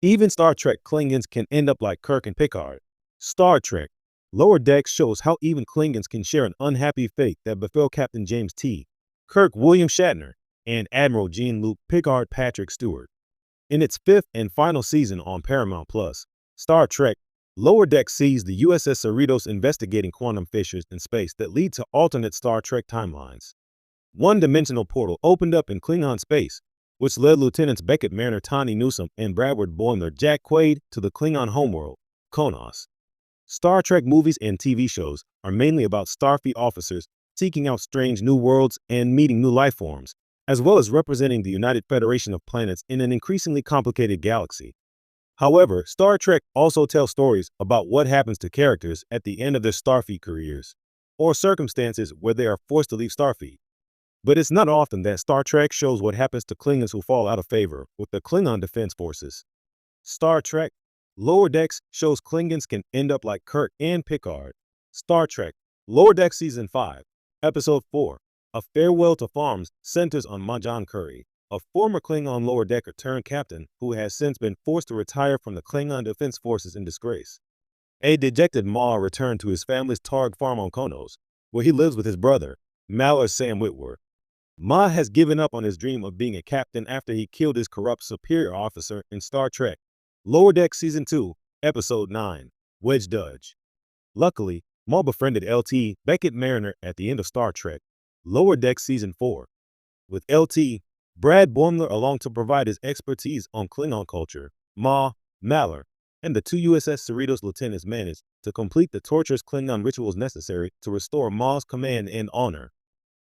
Even Star Trek Klingons can end up like Kirk and Picard. Star Trek Lower Decks shows how even Klingons can share an unhappy fate that befell Captain James T. Kirk William Shatner and Admiral Jean-Luc Picard Patrick Stewart. In its fifth and final season on Paramount Plus, Star Trek Lower Decks sees the USS Cerritos investigating quantum fissures in space that lead to alternate Star Trek timelines. One-dimensional portal opened up in Klingon space, which led Lieutenants Beckett Mariner Tawny Newsome and Bradward Boimler Jack Quaid to the Klingon homeworld, Konos. Star Trek movies and TV shows are mainly about Starfleet officers seeking out strange new worlds and meeting new life forms, as well as representing the United Federation of Planets in an increasingly complicated galaxy. However, Star Trek also tells stories about what happens to characters at the end of their Starfleet careers, or circumstances where they are forced to leave Starfleet. But it's not often that Star Trek shows what happens to Klingons who fall out of favor with the Klingon Defense Forces. Star Trek Lower Decks shows Klingons can end up like Kirk and Picard. Star Trek Lower Decks Season 5, Episode 4, A Farewell to Farms centers on Majan Curry, a former Klingon lower decker turned captain who has since been forced to retire from the Klingon Defense Forces in disgrace. A dejected Ma returned to his family's Targ farm on Konos, where he lives with his brother, Mallory Sam Whitworth. Ma has given up on his dream of being a captain after he killed his corrupt superior officer in Star Trek Lower Decks Season 2, Episode 9, Wedge Dudge. Luckily, Ma befriended LT Beckett Mariner at the end of Star Trek Lower Decks Season 4. With LT, Brad Boimler along to provide his expertise on Klingon culture, Ma, Mallory, and the two USS Cerritos lieutenants managed to complete the torturous Klingon rituals necessary to restore Ma's command and honor.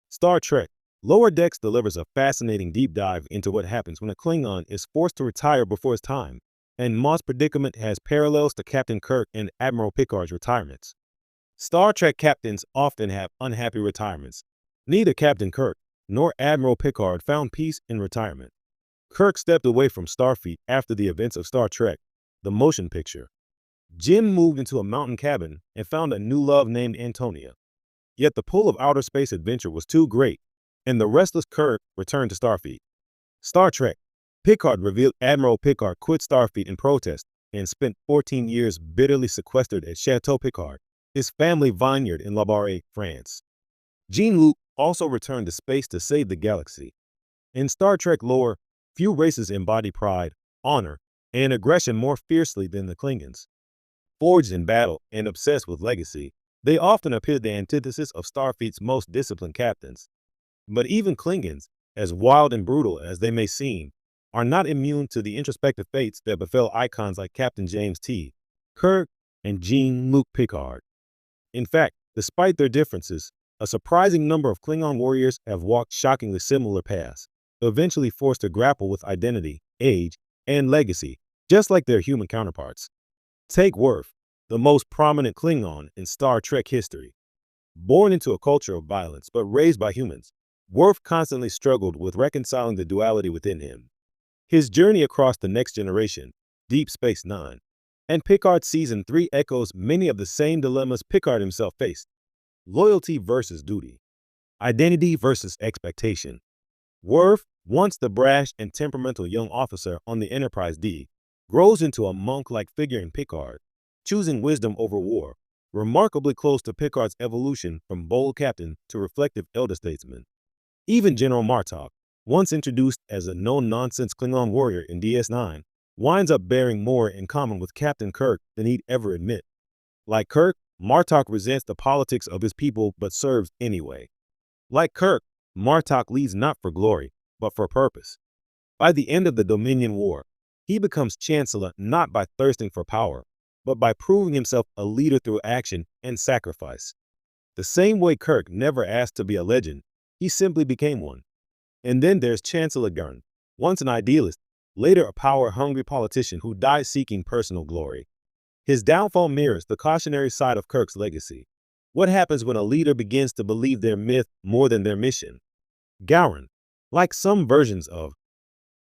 Star Trek Lower Decks delivers a fascinating deep dive into what happens when a Klingon is forced to retire before his time, and Ma's predicament has parallels to Captain Kirk and Admiral Picard's retirements. Star Trek captains often have unhappy retirements. Neither Captain Kirk nor Admiral Picard found peace in retirement. Kirk stepped away from Starfleet after the events of Star Trek, the motion picture. Jim moved into a mountain cabin and found a new love named Antonia. Yet the pull of outer space adventure was too great, and the restless Kirk returned to Starfleet. Star Trek Picard revealed Admiral Picard quit Starfleet in protest and spent 14 years bitterly sequestered at Chateau Picard, his family vineyard in La Barre, France. Jean-Luc also returned to space to save the galaxy. In Star Trek lore, few races embody pride, honor, and aggression more fiercely than the Klingons. Forged in battle and obsessed with legacy, they often appear the antithesis of Starfleet's most disciplined captains. But even Klingons, as wild and brutal as they may seem, are not immune to the introspective fates that befell icons like Captain James T. Kirk and Jean-Luc Picard. In fact, despite their differences, a surprising number of Klingon warriors have walked shockingly similar paths, eventually forced to grapple with identity, age, and legacy, just like their human counterparts. Take Worf, the most prominent Klingon in Star Trek history. Born into a culture of violence but raised by humans, Worf constantly struggled with reconciling the duality within him. His journey across the next generation, Deep Space Nine, and Picard Season 3 echoes many of the same dilemmas Picard himself faced. Loyalty versus duty. Identity versus expectation. Worf, once the brash and temperamental young officer on the Enterprise D, grows into a monk-like figure in Picard, choosing wisdom over war, remarkably close to Picard's evolution from bold captain to reflective elder statesman. Even General Martok, once introduced as a no-nonsense Klingon warrior in DS9, winds up bearing more in common with Captain Kirk than he'd ever admit. Like Kirk, Martok resents the politics of his people but serves anyway. Like Kirk, Martok leads not for glory, but for purpose. By the end of the Dominion War, he becomes Chancellor not by thirsting for power, but by proving himself a leader through action and sacrifice. The same way Kirk never asked to be a legend, he simply became one. And then there's Chancellor Gurn, once an idealist, later a power-hungry politician who died seeking personal glory. His downfall mirrors the cautionary side of Kirk's legacy. What happens when a leader begins to believe their myth more than their mission? Gowron, like some versions of